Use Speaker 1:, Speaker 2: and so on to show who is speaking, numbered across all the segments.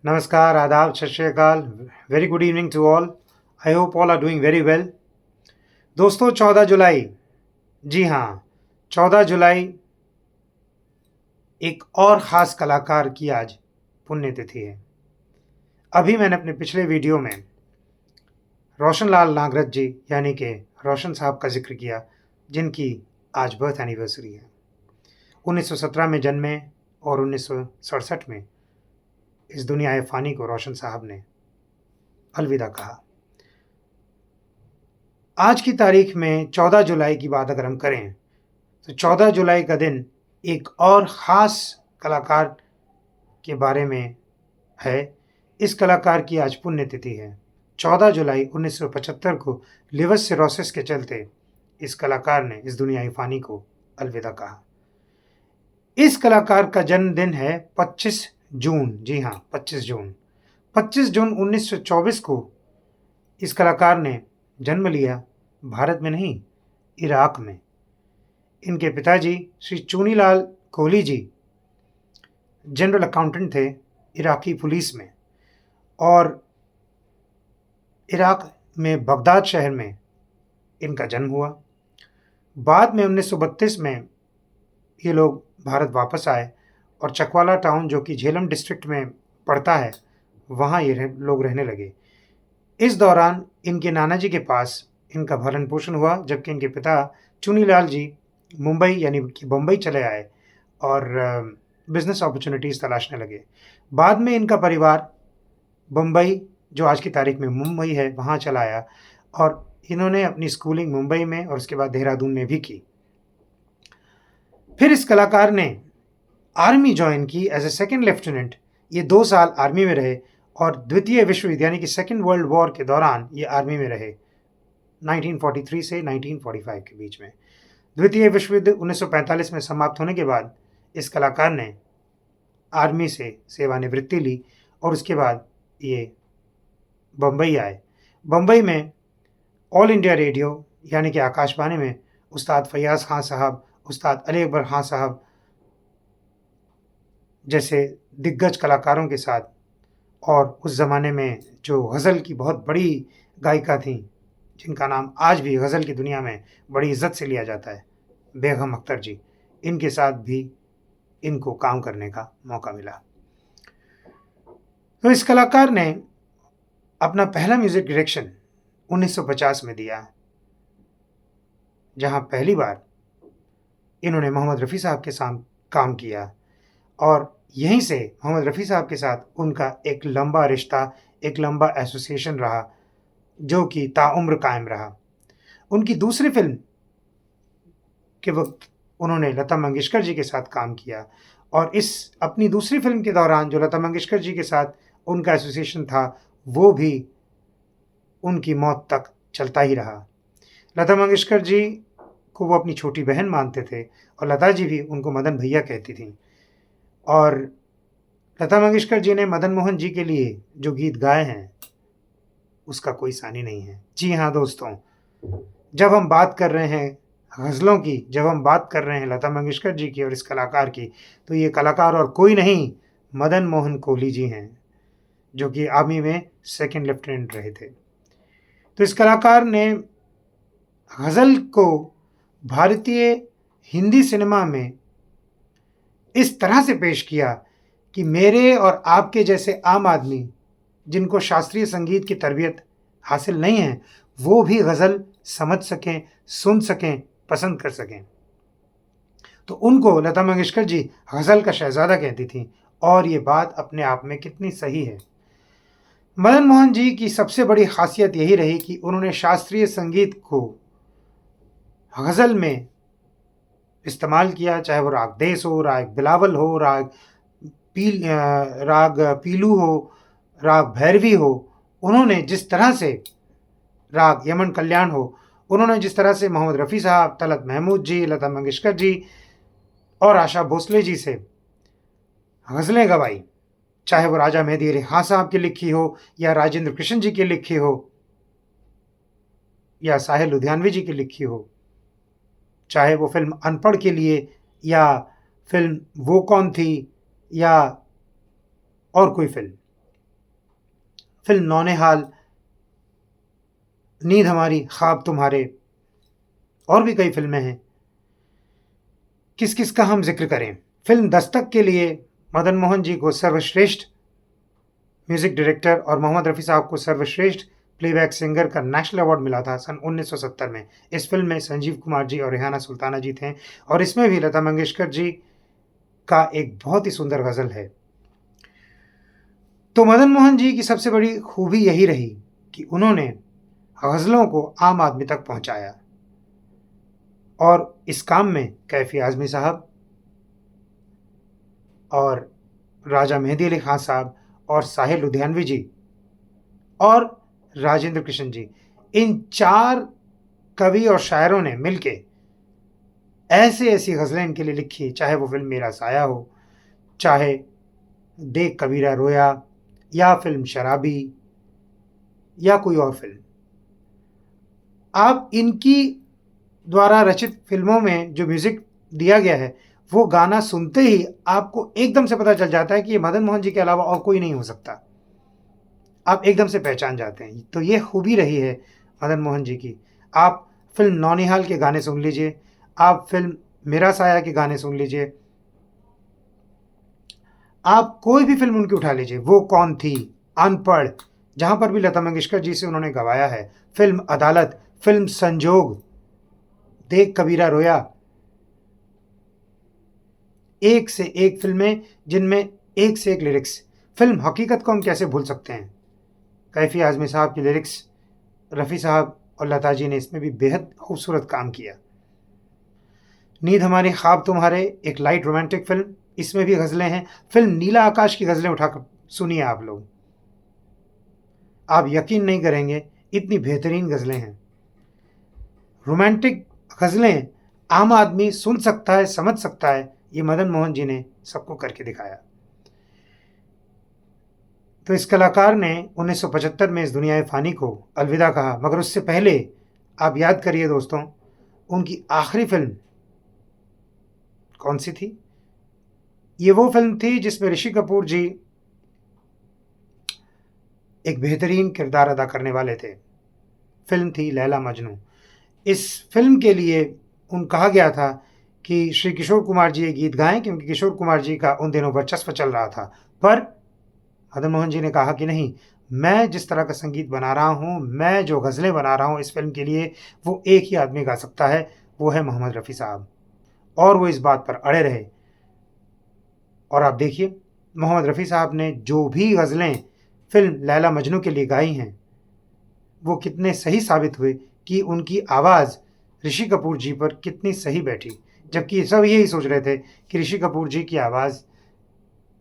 Speaker 1: नमस्कार, आदाब, Sat Sri Akal, very good evening to all. I hope all are doing very well. दोस्तों, 14 जुलाई, जी हाँ, 14 जुलाई एक और ख़ास कलाकार की आज पुण्यतिथि है। अभी मैंने अपने पिछले वीडियो में रोशनलाल नागरथ जी यानी कि रोशन साहब का ज़िक्र किया, जिनकी आज बर्थ एनिवर्सरी है। 1917 में जन्मे और 1967 में इस दुनियाए फ़ानी को रोशन साहब ने अलविदा कहा। आज की तारीख में 14 जुलाई की बात अगर हम करें, तो 14 जुलाई का दिन एक और ख़ास कलाकार के बारे में है। इस कलाकार की आज पुण्यतिथि है। 14 जुलाई 1975 को लिवर सिरोसिस के चलते इस कलाकार ने इस दुनियाई फ़ानी को अलविदा कहा। इस कलाकार का जन्मदिन है 25 जून, जी हाँ, 25 जून। 25 जून 1924 को इस कलाकार ने जन्म लिया, भारत में नहीं, इराक में। इनके पिताजी श्री चूनीलाल कोहली जी जनरल अकाउंटेंट थे इराकी पुलिस में, और इराक में बगदाद शहर में इनका जन्म हुआ। बाद में 1932 में ये लोग भारत वापस आए और चकवाला टाउन, जो कि झेलम डिस्ट्रिक्ट में पड़ता है, वहाँ ये लोग रहने लगे। इस दौरान इनके नाना जी के पास इनका भरण पोषण हुआ, जबकि इनके पिता चूनीलाल जी मुंबई यानी कि बम्बई चले आए और बिज़नेस अपॉर्चुनिटीज़ तलाशने लगे। बाद में इनका परिवार बम्बई, जो आज की तारीख में मुंबई है, वहाँ चला आया और इन्होंने अपनी स्कूलिंग मुंबई में और उसके बाद देहरादून में भी की। फिर इस कलाकार ने आर्मी जॉइन की एज ए सेकेंड लेफ्टिनेंट। ये 2 साल आर्मी में रहे और द्वितीय विश्व युद्ध यानी कि सेकेंड वर्ल्ड वॉर के दौरान ये आर्मी में रहे, 1943 से 1945 के बीच में। द्वितीय विश्व युद्ध 1945 में समाप्त होने के बाद इस कलाकार ने आर्मी से सेवानिवृत्ति ली और उसके बाद ये बम्बई आए। बम्बई में ऑल इंडिया रेडियो यानी कि आकाशवाणी में उस्ताद फैयाज़ खां साहब, उस्ताद अली अकबर खां साहब जैसे दिग्गज कलाकारों के साथ, और उस ज़माने में जो गज़ल की बहुत बड़ी गायिका थीं, जिनका नाम आज भी गज़ल की दुनिया में बड़ी इज़्ज़त से लिया जाता है, बेगम अख्तर जी, इनके साथ भी इनको काम करने का मौका मिला। तो इस कलाकार ने अपना पहला म्यूज़िक डायरेक्शन 1950 में दिया, जहाँ पहली बार इन्होंने मोहम्मद रफ़ी साहब के साथ काम किया और यहीं से मोहम्मद रफ़ी साहब के साथ उनका एक लंबा रिश्ता, एक लंबा एसोसिएशन रहा, जो कि ताउम्र कायम रहा। उनकी दूसरी फ़िल्म के वक़्त उन्होंने लता मंगेशकर जी के साथ काम किया और इस अपनी दूसरी फ़िल्म के दौरान जो लता मंगेशकर जी के साथ उनका एसोसिएशन था, वो भी उनकी मौत तक चलता ही रहा। लता मंगेशकर जी को वो अपनी छोटी बहन मानते थे और लता जी भी उनको मदन भैया कहती थीं। और लता मंगेशकर जी ने मदन मोहन जी के लिए जो गीत गाए हैं, उसका कोई सानी नहीं है। जी हाँ दोस्तों, जब हम बात कर रहे हैं गज़लों की, जब हम बात कर रहे हैं लता मंगेशकर जी की और इस कलाकार की, तो ये कलाकार और कोई नहीं, मदन मोहन कोहली जी हैं, जो कि आर्मी में सेकंड लेफ्टिनेंट रहे थे। तो इस कलाकार ने गज़ल को भारतीय हिंदी सिनेमा में इस तरह से पेश किया कि मेरे और आपके जैसे आम आदमी, जिनको शास्त्रीय संगीत की तरबियत हासिल नहीं है, वो भी गज़ल समझ सकें, सुन सकें, पसंद कर सकें। तो उनको लता मंगेशकर जी गज़ल का शहज़ादा कहती थीं, और ये बात अपने आप में कितनी सही है। मदन मोहन जी की सबसे बड़ी ख़ासियत यही रही कि उन्होंने शास्त्रीय संगीत को गज़ल में इस्तेमाल किया, चाहे वो राग देस हो, राग बिलावल हो, राग पीलू हो, राग भैरवी हो। उन्होंने जिस तरह से राग यमन कल्याण हो, उन्होंने जिस तरह से मोहम्मद रफ़ी साहब, तलत महमूद जी, लता मंगेशकर जी और आशा भोसले जी से गज़लें गवाई, चाहे वो राजा मेहदी अली खां साहब की लिखी हो या राजेंद्र कृष्ण जी की लिखी हो या साहिर लुधियानवी जी की लिखी हो, चाहे वो फ़िल्म अनपढ़ के लिए या फ़िल्म वो कौन थी या और कोई फ़िल्म। फिल्म नौनिहाल, नींद हमारी, ख्वाब तुम्हारे, और भी कई फिल्में हैं। किस किस का हम जिक्र करें? फिल्म दस्तक के लिए मदन मोहन जी को सर्वश्रेष्ठ म्यूजिक डायरेक्टर और मोहम्मद रफ़ी साहब को सर्वश्रेष्ठ प्लेबैक सिंगर का नेशनल अवार्ड मिला था सन 1970 में। इस फिल्म में संजीव कुमार जी और रेहाना सुल्ताना जी थे और इसमें भी लता मंगेशकर जी का एक बहुत ही सुंदर गज़ल है। तो मदन मोहन जी की सबसे बड़ी खूबी यही रही कि उन्होंने गज़लों को आम आदमी तक पहुंचाया और इस काम में कैफी आज़मी साहब और राजा मेहदी अली खान साहब और साहिर लुधियानवी जी और राजेंद्र कृष्ण जी, इन 4 कवि और शायरों ने मिलके ऐसी-ऐसी गज़लें इनके लिए लिखी, चाहे वो फ़िल्म मेरा साया हो, चाहे देख कबीरा रोया या फ़िल्म शराबी या कोई और फ़िल्म। आप इनकी द्वारा रचित फ़िल्मों में जो म्यूज़िक दिया गया है, वो गाना सुनते ही आपको एकदम से पता चल जाता है कि ये मदन मोहन जी के अलावा और कोई नहीं हो सकता। आप एकदम से पहचान जाते हैं। तो ये खूबी रही है मदन मोहन जी की। आप फ़िल्म नौनिहाल के गाने सुन लीजिए, आप फ़िल्म मेरा साया के गाने सुन लीजिए, आप कोई भी फ़िल्म उनकी उठा लीजिए, वो कौन थी, अनपढ़, जहाँ पर भी लता मंगेशकर जी से उन्होंने गवाया है, फ़िल्म अदालत, फ़िल्म संजोग, देख कबीरा रोया, एक से एक फ़िल्में जिनमें एक से एक लिरिक्स। फ़िल्म हकीकत को हम कैसे भूल सकते हैं? कैफी आज़मी साहब की लिरिक्स, रफ़ी साहब और लता जी ने इसमें भी बेहद खूबसूरत काम किया। नींद हमारी, ख्वाब तुम्हारे, एक लाइट रोमांटिक फ़िल्म, इसमें भी गज़लें हैं। फ़िल्म नीला आकाश की गज़लें उठाकर सुनिए आप लोग। आप यकीन नहीं करेंगे, इतनी बेहतरीन गज़लें हैं। रोमांटिक गज़लें आम आदमी सुन सकता है, समझ सकता है, ये मदन मोहन जी ने सबको करके दिखाया। तो इस कलाकार ने 1975 में इस दुनियाए फ़ानी को अलविदा कहा, मगर उससे पहले आप याद करिए दोस्तों, उनकी आखिरी फ़िल्म कौन-सी थी? ये वो फ़िल्म थी जिसमें ऋषि कपूर जी एक बेहतरीन किरदार अदा करने वाले थे। फ़िल्म थी लैला मजनू। इस फ़िल्म के लिए कहा गया था कि श्री किशोर कुमार जी ये गीत गाएँ, क्योंकि किशोर कुमार जी का उन दिनों वर्चस्व चल रहा था। पर मदन मोहन जी ने कहा कि नहीं, मैं जिस तरह का संगीत बना रहा हूँ, मैं जो गज़लें बना रहा हूँ इस फ़िल्म के लिए, वो एक ही आदमी गा सकता है, वो है मोहम्मद रफ़ी साहब। और वो इस बात पर अड़े रहे। और आप देखिए, मोहम्मद रफ़ी साहब ने जो भी गज़लें फ़िल्म लैला मजनू के लिए गाई हैं, वो कितने सही साबित हुए कि उनकी आवाज़ ऋषि कपूर जी पर कितनी सही बैठी। जबकि सब यही सोच रहे थे कि ऋषि कपूर जी की आवाज़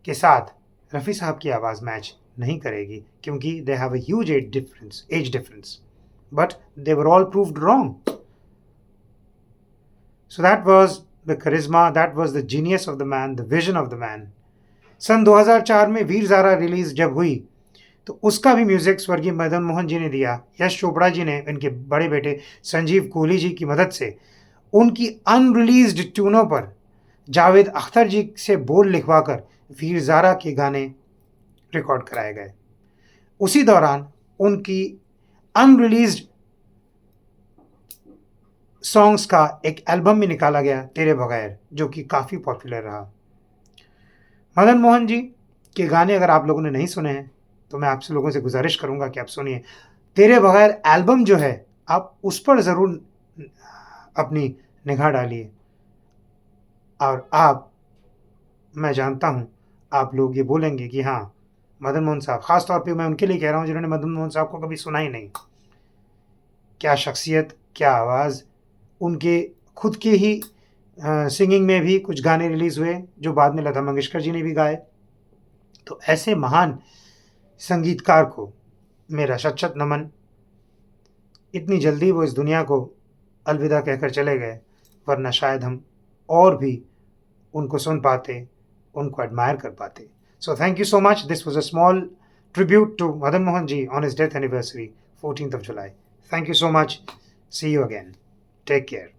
Speaker 1: के साथ रफ़ी साहब की आवाज़ मैच नहीं करेगी, क्योंकि they have a huge age difference, but they were all proved wrong. So that was the charisma, that was the genius of the man, the vision of the man. सन 2004 में वीर ज़ारा रिलीज़ जब हुई, तो उसका भी music स्वर्गीय मदन मोहन जी ने दिया। यश चोपड़ा जी ने इनके बड़े बेटे संजीव कोहली जी की मदद से उनकी अनरिलीज़्ड ट्यूनों पर जावेद अख्तर जी से बोल लिखवाकर वीर ज़ारा के गाने रिकॉर्ड कराए गए। उसी दौरान उनकी अनरिलीज़्ड सॉन्ग्स का एक एल्बम भी निकाला गया, तेरे बगैर, जो कि काफ़ी पॉपुलर रहा। मदन मोहन जी के गाने अगर आप लोगों ने नहीं सुने हैं, तो मैं आपसे लोगों से गुजारिश करूँगा कि आप सुनिए। तेरे बगैर एल्बम जो है, आप उस पर ज़रूर अपनी निगाह डालिए। और मैं जानता हूँ, आप लोग ये बोलेंगे कि हाँ, मदन मोहन साहब, ख़ास तौर पे मैं उनके लिए कह रहा हूँ जिन्होंने मदन मोहन साहब को कभी सुना ही नहीं। क्या शख्सियत, क्या आवाज़! उनके खुद के ही सिंगिंग में भी कुछ गाने रिलीज़ हुए, जो बाद में लता मंगेशकर जी ने भी गाए। तो ऐसे महान संगीतकार को मेरा शत-शत नमन। इतनी जल्दी वो इस दुनिया को अलविदा कहकर चले गए, वरना शायद हम और भी उनको सुन पाते, उनको एडमायर कर पाते। So thank you so much. This was a small tribute to Madan Mohan ji on his death anniversary, 14th of July. Thank you so much. See you again. Take care.